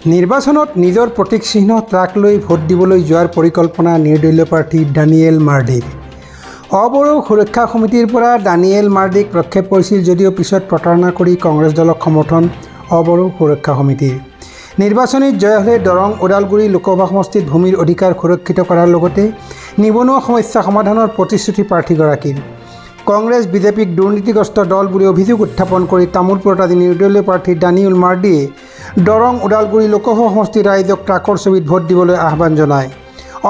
নিৰ্বাচনত নিজৰ প্ৰতীক চিহ্ন ট্ৰাক লৈ ভোট দিবলৈ যোৱাৰ পৰিকল্পনা নিৰ্দলীয় প্ৰাৰ্থী ডানিয়েল মাৰ্ডিৰ। অবড়ো সুৰক্ষা সমিতিৰ পৰা ডানিয়েল মাৰ্ডিক প্ৰক্ষেপ কৰিছিল যদিও পিছত প্ৰতাৰণা কৰি কংগ্ৰেছ দলক সমৰ্থন অবড়ো সুৰক্ষা সমিতিৰ। নিৰ্বাচনীত জয় হ'লে দৰং ওদালগুৰি লোকসভা সমষ্টিত ভূমিৰ অধিকাৰ সুৰক্ষিত কৰাৰ লগতে নিবনুৱা সমস্যা সমাধানৰ প্ৰতিশ্ৰুতি প্ৰাৰ্থীগৰাকীৰ। কংগ্ৰেছ বিজেপিক দুৰ্নীতিগ্ৰস্ত দল বুলি অভিযোগ উত্থাপন কৰি তামোলপুৰত আজি নিৰ্দলীয় প্ৰাৰ্থী ডানিয়েল মাৰ্ডিয়ে দৰং ওদালগুৰি লোকসভা সমষ্টিৰ ৰাইজক ট্ৰাকৰ ছবিত ভোট দিবলৈ আহ্বান জনায়।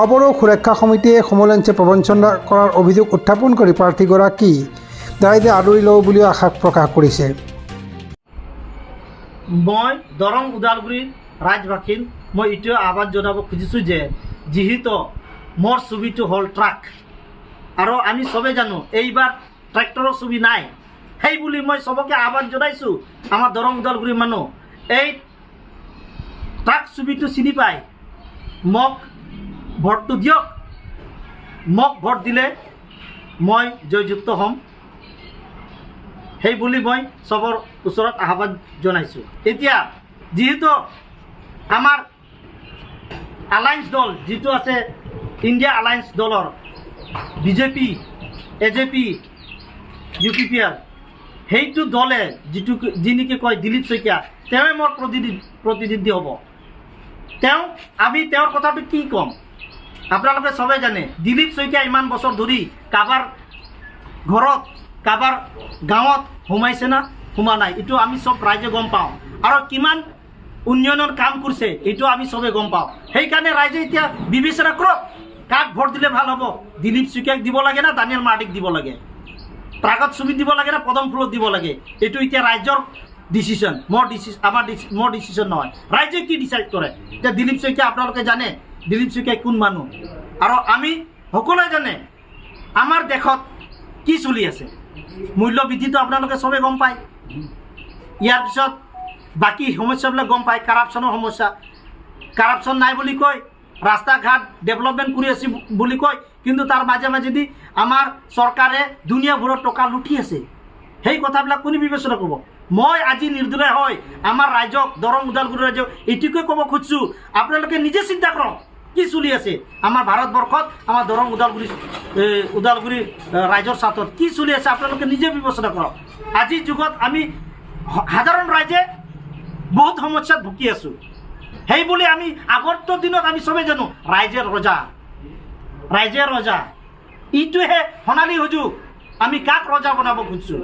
অবড়ো সুৰক্ষা সমিতিয়ে সমলেঞ্চে প্ৰবঞ্চনা কৰাৰ অভিযোগ উত্থাপন কৰি প্ৰাৰ্থীগৰাকী ৰাইজে আদৰি লওঁ বুলিও আশা প্ৰকাশ কৰিছে। মই দৰং ওদালগুৰিৰ ৰাজ্যবাসীক মই এইটোৱে আহ্বান জনাব খুজিছোঁ যে যিহেতু মোৰ ছবিটো হ'ল ট্ৰাক আৰু আমি চবেই জানো এইবাৰ ট্ৰেক্টৰৰ ছবি নাই, সেই বুলি মই চবকে আহ্বান জনাইছোঁ। আমাৰ দৰং ওদালগুৰিৰ মানুহ এই ট্ৰাক ছবিটো চিনি পাই মোক ভোটটো দিয়ক। মোক ভোট দিলে মই জয়যুক্ত হ'ম, সেই বুলি মই চবৰ ওচৰত আহ্বান জনাইছোঁ। এতিয়া যিহেতু আমাৰ এলায়েন্স দল যিটো আছে ইণ্ডিয়া এলায়েন্স দলৰ বিজেপি এজেপি UPPR সেইটো দলে যিনিকি কয় দিলীপ শইকীয়া তেওঁৱে মোৰ প্ৰতিনিধি হ'ব। আমি তেওঁৰ কথাটো কি ক'ম, আপোনালোকে চবেই জানে দিলীপ শইকীয়া ইমান বছৰ ধৰি কাৰোবাৰ ঘৰত কাৰোবাৰ গাঁৱত সোমাইছে না সোমা নাই এইটো আমি চব ৰাইজে গম পাওঁ, আৰু কিমান উন্নয়নৰ কাম কৰিছে এইটো আমি চবেই গম পাওঁ। সেইকাৰণে ৰাইজে এতিয়া বিবেচনা কৰক কাক ভোট দিলে ভাল হ'ব, দিলীপ শইকীয়াক দিব লাগে না ডানিয়েল মাৰ্ডিক দিব লাগে, ট্ৰাকত ছবি দিব লাগে না পদম ফুলত দিব লাগে। এইটো এতিয়া ৰাইজৰ ডিচিশ্যন, মোৰ ডিচিশ্যন নহয়। ৰাইজে কি ডিচাইড কৰে। এতিয়া দিলীপ শইকীয়া আপোনালোকে জানে দিলীপ শইকীয়া কোন মানুহ, আৰু আমি সকলোৱে জানে আমাৰ দেশত কি চলি আছে। মূল্য বৃদ্ধিটো আপোনালোকে চবেই গম পায়, ইয়াৰ পিছত বাকী সমস্যাবিলাক গম পায়। কাৰাপশ্যনৰ সমস্যা, কাৰাপশ্যন নাই বুলি কয়, ৰাস্তা ঘাট ডেভেলপমেণ্ট কৰি আছে বুলি কয়, কিন্তু তাৰ মাজে মাজেদি আমাৰ চৰকাৰে দুনিয়াভৰত টকা লুটি আছে। সেই কথাবিলাক কোনে বিবেচনা কৰিব। মই আজি নিৰ্দলীয় হয় আমাৰ ৰাইজক দৰং ওদালগুৰি ৰাইজক এইটোকে ক'ব খুজিছোঁ, আপোনালোকে নিজে চিন্তা কৰক কি চলি আছে আমাৰ ভাৰতবৰ্ষত, আমাৰ দৰং ওদালগুৰি ৰাইজৰ স্বাৰ্থত কি চলি আছে আপোনালোকে নিজে বিবেচনা কৰক। আজিৰ যুগত আমি সাধাৰণ ৰাইজে বহুত সমস্যাত ভুগি আছোঁ। সেই বুলি আমি আগৰ দিনত আমি চবেই জানো ৰাইজে ৰজা এইটোহে সোণালী সুযোগ, আমি কাক ৰজা বনাব খুজিছোঁ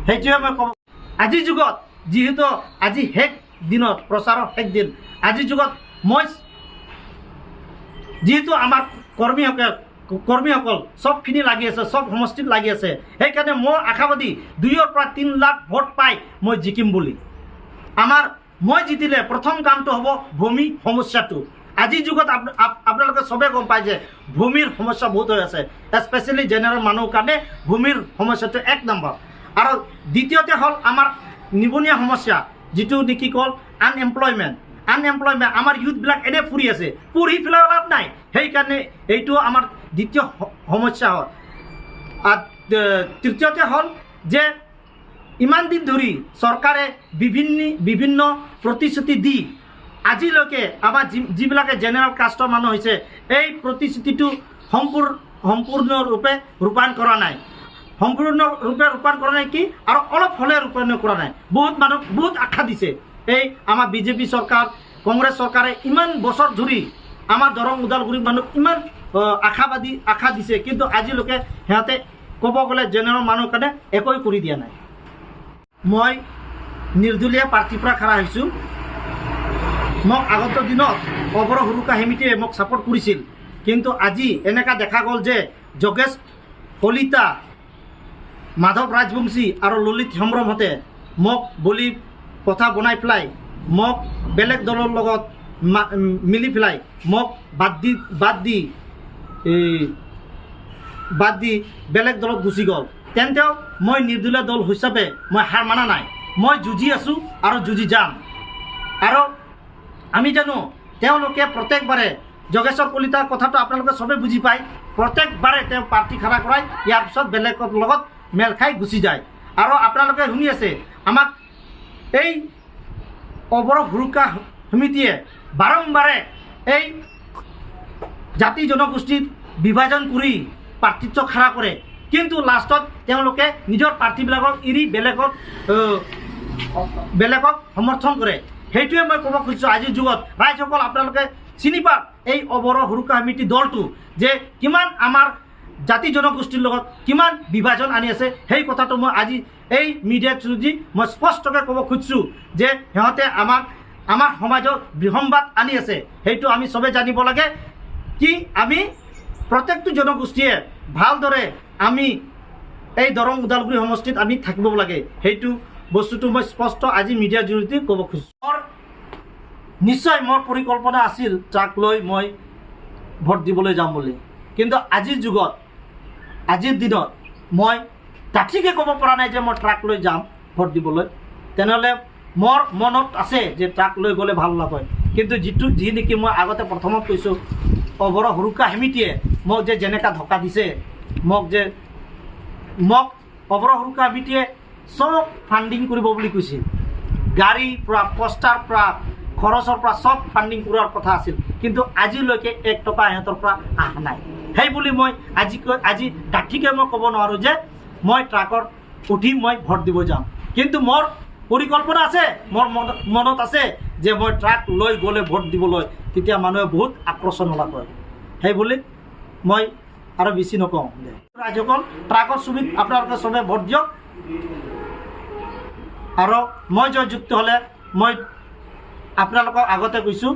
সেইটোৱে মই ক'ব। আজিৰ যুগত যিহেতু আজি শেষ দিনত প্ৰচাৰৰ শেষ দিন, আজিৰ যুগত মই যিহেতু আমাৰ কৰ্মীসকল চবখিনি লাগি আছে, চব সমষ্টিত লাগি আছে, সেইকাৰণে মই আশাবাদী 2 পৰা 3 লাখ ভোট পাই মই জিকিম বুলি। মই জিতিলে প্ৰথম কামটো হ'ব ভূমি সমস্যাটো। আজিৰ যুগত আপোনালোকে চবেই গম পায় যে ভূমিৰ সমস্যা বহুত হৈ আছে, স্পেচিয়েলি জেনেৰেল মানুহৰ কাৰণে ভূমিৰ সমস্যাটো 1 নম্বৰ। আৰু দ্বিতীয়তে হ'ল আমাৰ নিবনুৱা সমস্যা, যিটো নেকি কল আনএমপ্লয়মেণ্ট। আমাৰ ইউথবিলাক এনে ফুৰি আছে, পঢ়ি পেলাই লাভ নাই, সেইকাৰণে এইটো আমাৰ দ্বিতীয় সমস্যা হ'ল। আৰু তৃতীয়তে হ'ল যে ইমান দিন ধৰি চৰকাৰে বিভিন্ন প্ৰতিশ্ৰুতি দি আজিলৈকে আমাৰ যিবিলাকে জেনেৰেল কাষ্টৰ মানুহ হৈছে এই প্ৰতিশ্ৰুতিটো সম্পূৰ্ণৰূপে ৰূপায়ণ কৰা নাই। সম্পূৰ্ণৰূপে ৰূপায়ণ কৰা নাই কি, আৰু অলপ হ'লে ৰূপায়ণ কৰা নাই। বহুত মানুহ বহুত আশা দিছে। এই আমাৰ বিজেপি চৰকাৰ কংগ্ৰেছ চৰকাৰে ইমান বছৰ ধৰি আমাৰ দৰং ওদালগুৰিৰ মানুহক ইমান আশা দিছে, কিন্তু আজিলৈকে সিহঁতে ক'ব গ'লে জেনেৰেল মানুহৰ কাৰণে একোৱে কৰি দিয়া নাই। মই নিৰ্দলীয় প্ৰাৰ্থীৰ পৰা খাৰা হৈছোঁ। মোক আগত দিনত অবড়ো সুৰক্ষা সমিতিয়ে মোক ছাপোৰ্ট কৰিছিল, কিন্তু আজি এনেকুৱা দেখা গ'ল যে যোগেশ কলিতা, মাধৱ ৰাজবংশী আৰু ললিত সম্ভ্ৰমহঁতে মোক বলি কথা বনাই পেলাই মোক বেলেগ দলৰ লগত মিলি পেলাই মোক বাদ দি বেলেগ দলত গুচি গ'ল। তেন্তেও মই নিৰ্দলীয় দল হিচাপে মই হাৰ মানা নাই, মই যুঁজি আছোঁ আৰু যুঁজি যাম। আৰু আমি জানো তেওঁলোকে প্ৰত্যেকবাৰে যোগেশ্বৰ কলিতাৰ কথাটো আপোনালোকে চবেই বুজি পায়, প্ৰত্যেকবাৰে তেওঁ প্ৰাৰ্থী খাৰা কৰাই ইয়াৰ পিছত বেলেগৰ লগত মেল খাই গুচি যায়। আৰু আপোনালোকে শুনি আছে আমাক এই অৱৰোহ সুৰক্ষা সমিতিয়ে বাৰম্বাৰে এই জাতি জনগোষ্ঠীত বিভাজন কৰি প্ৰাৰ্থিত্ব খাৰা কৰে, কিন্তু লাষ্টত তেওঁলোকে নিজৰ প্ৰাৰ্থীবিলাকক এৰি বেলেগক সমৰ্থন কৰে। সেইটোৱে মই ক'ব খুজিছোঁ আজিৰ যুগত ৰাইজসকল আপোনালোকে চিনি পাওক এই অৱৰোহ সুৰক্ষা সমিতি দলটো যে কিমান আমাৰ জাতি জনগোষ্ঠীৰ লগত কিমান বিভাজন আনি আছে। সেই কথাটো মই আজি এই মিডিয়াৰ থ্ৰুদি মই স্পষ্টকৈ ক'ব খুজিছোঁ যে সিহঁতে আমাৰ সমাজত বিসংবাদ আনি আছে। সেইটো আমি চবে জানিব লাগে কি আমি প্ৰত্যেকটো জনগোষ্ঠীয়ে ভালদৰে আমি এই দৰং ওদালগুৰি সমষ্টিত আমি থাকিব লাগে। সেইটো বস্তুটো মই স্পষ্ট আজি মিডিয়াৰ জৰিয়তে ক'ব খুজিছোঁ। নিশ্চয় মোৰ পৰিকল্পনা আছিল ট্ৰাক লৈ মই ভোট দিবলৈ যাম বুলি, কিন্তু আজিৰ যুগত আজিৰ দিনত মই ডাঠিকৈ ক'ব পৰা নাই যে মই ট্ৰাক লৈ যাম ভোট দিবলৈ। তেনেহ'লে মোৰ মনত আছে যে ট্ৰাক লৈ গ'লে ভাল নহয়, কিন্তু যি নেকি মই আগতে প্ৰথমত কৈছোঁ অৱৰোহ সুৰক্ষা সমিতিয়ে মোক যে যেনেকুৱা ধক্কা দিছে, মোক অৱৰোহ সুৰক্ষা সমিতিয়ে চব ফাণ্ডিং কৰিব বুলি কৈছিল। গাড়ীৰ পৰা পোষ্টাৰ পৰা খৰচৰ পৰা চব ফাণ্ডিং কৰাৰ কথা আছিল, কিন্তু আজিলৈকে 1 টকা সিহঁতৰ পৰা অহা নাই। সেই বুলি মই আজি ডাঠিকৈ মই ক'ব নোৱাৰোঁ যে মই ট্ৰাকত উঠি মই ভোট দিব যাম, কিন্তু মোৰ পৰিকল্পনা আছে, মোৰ মনত আছে যে মই ট্ৰাক লৈ গ'লে ভোট দিবলৈ তেতিয়া মানুহে বহুত আকৰ্ষণ লাভ কৰে। সেই বুলি মই আৰু বেছি নকওঁ। ৰাইজসকল ট্ৰাকৰ ছবিত আপোনালোকে চবে ভোট দিয়ক, আৰু মই জয়যুক্ত হ'লে মই আপোনালোকক আগতে কৈছোঁ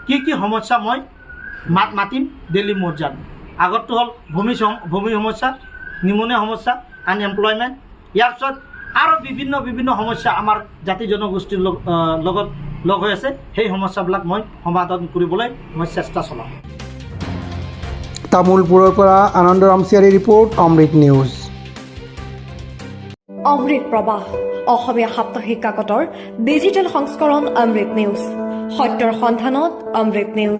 কি সমস্যা মই মাতিম দিল্লী মৰ্যাত। আগতটো হ'ল ভূমি সমস্যা, নিমুনীয়া সমস্যা, আনএমপ্লয়মেণ্ট, ইয়াৰ পিছত আৰু বিভিন্ন সমস্যা আমাৰ জাতি জনগোষ্ঠীৰ লগত লগ হৈ আছে। সেই সমস্যাবিলাক মই সমাধান কৰিবলৈ মই চেষ্টা চলাম। তামোলপুৰৰ পৰা আনন্দ ৰামচিয়াৰীৰ ৰিপৰ্ট, অমৃত নিউজ। অমৃত প্ৰবাহ অসমীয়া সাপ্তাহিক কাকতৰ ডিজিটেল সংস্কৰণ অমৃত নিউজ, সত্যৰ সন্ধানত অমৃত নিউজ।